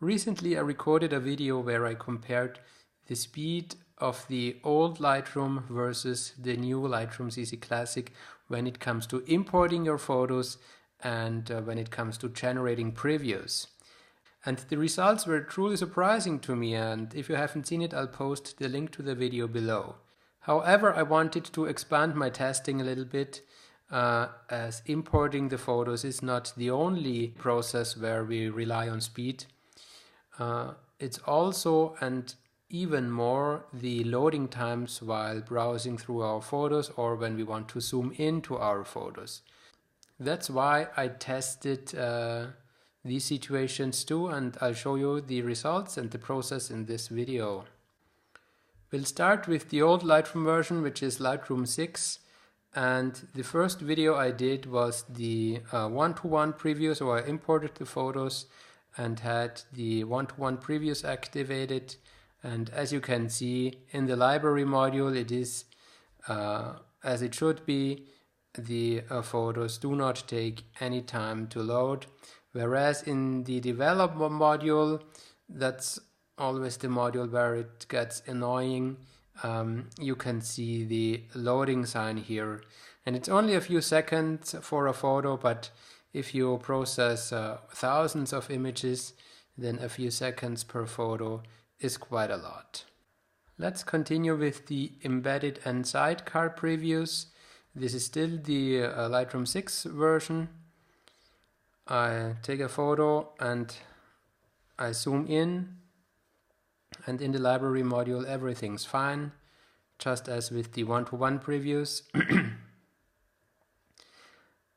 Recently I recorded a video where I compared the speed of the old Lightroom versus the new Lightroom CC Classic when it comes to importing your photos and when it comes to generating previews. And the results were truly surprising to me, and if you haven't seen it, I'll post the link to the video below. However, I wanted to expand my testing a little bit, as importing the photos is not the only process where we rely on speed. It's also and even more the loading times while browsing through our photos or when we want to zoom into our photos. That's why I tested these situations too, and I'll show you the results and the process in this video. We'll start with the old Lightroom version, which is Lightroom 6, and the first video I did was the one-to-one preview, so I imported the photos and had the one-to-one previews activated, and as you can see in the library module it is as it should be. The photos do not take any time to load, whereas in the development module, that's always the module where it gets annoying. You can see the loading sign here, and it's only a few seconds for a photo, but if you process thousands of images, then a few seconds per photo is quite a lot. Let's continue with the embedded and sidecar previews. This is still the Lightroom 6 version. I take a photo and I zoom in, and in the library module everything's fine, just as with the one-to-one previews.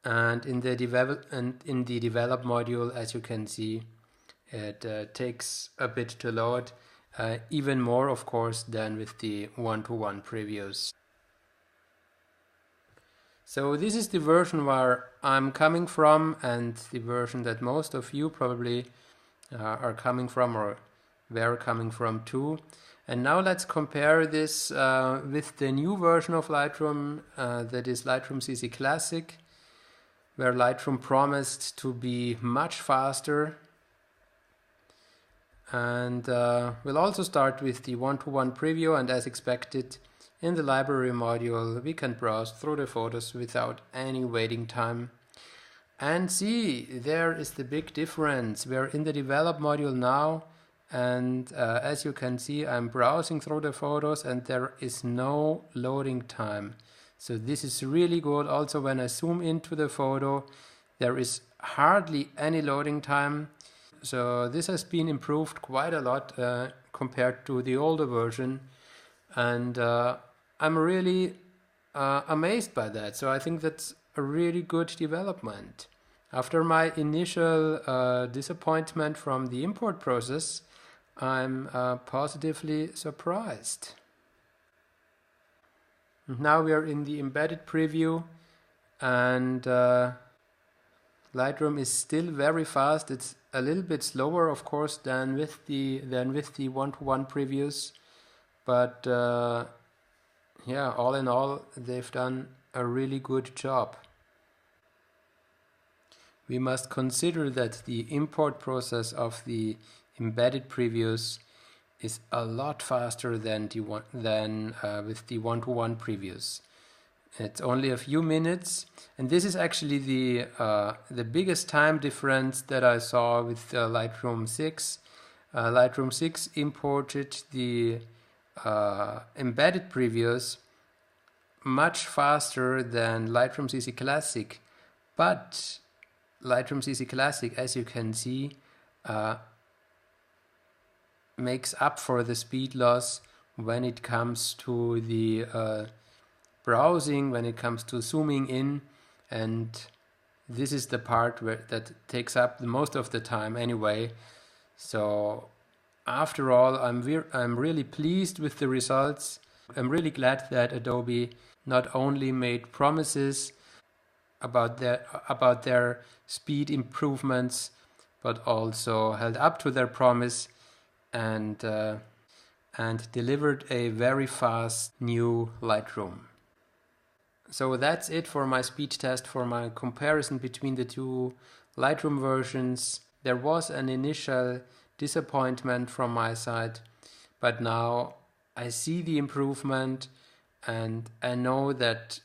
And in the develop module, as you can see, it takes a bit to load, even more of course than with the one-to-one previews. So this is the version where I'm coming from, and the version that most of you probably are coming from or were coming from too. And now let's compare this with the new version of Lightroom, that is Lightroom CC Classic, where Lightroom promised to be much faster. And we'll also start with the one-to-one preview, and as expected, in the library module we can browse through the photos without any waiting time. And see, there is the big difference. We're in the develop module now, and as you can see, I'm browsing through the photos and there is no loading time. So this is really good. Also, when I zoom into the photo, there is hardly any loading time. So this has been improved quite a lot compared to the older version, and I'm really amazed by that. So I think that's a really good development. After my initial disappointment from the import process, I'm positively surprised. Now we are in the embedded preview, and Lightroom is still very fast. It's a little bit slower, of course, than with the one-to-one previews, but yeah, all in all, they've done a really good job. We must consider that the import process of the embedded previews is a lot faster than with the one-to-one previews. It's only a few minutes, and this is actually the biggest time difference that I saw with Lightroom 6. Lightroom 6 imported the embedded previews much faster than Lightroom CC Classic, but Lightroom CC Classic, as you can see, makes up for the speed loss when it comes to the browsing, when it comes to zooming in, and this is the part that takes up the most of the time anyway. So after all, I'm really pleased with the results. I'm really glad that Adobe not only made promises about their speed improvements, but also held up to their promise and delivered a very fast new Lightroom. So that's it for my speed test, for my comparison between the two Lightroom versions. There was an initial disappointment from my side, but now I see the improvement, and I know that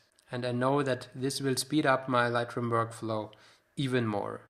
this will speed up my Lightroom workflow even more.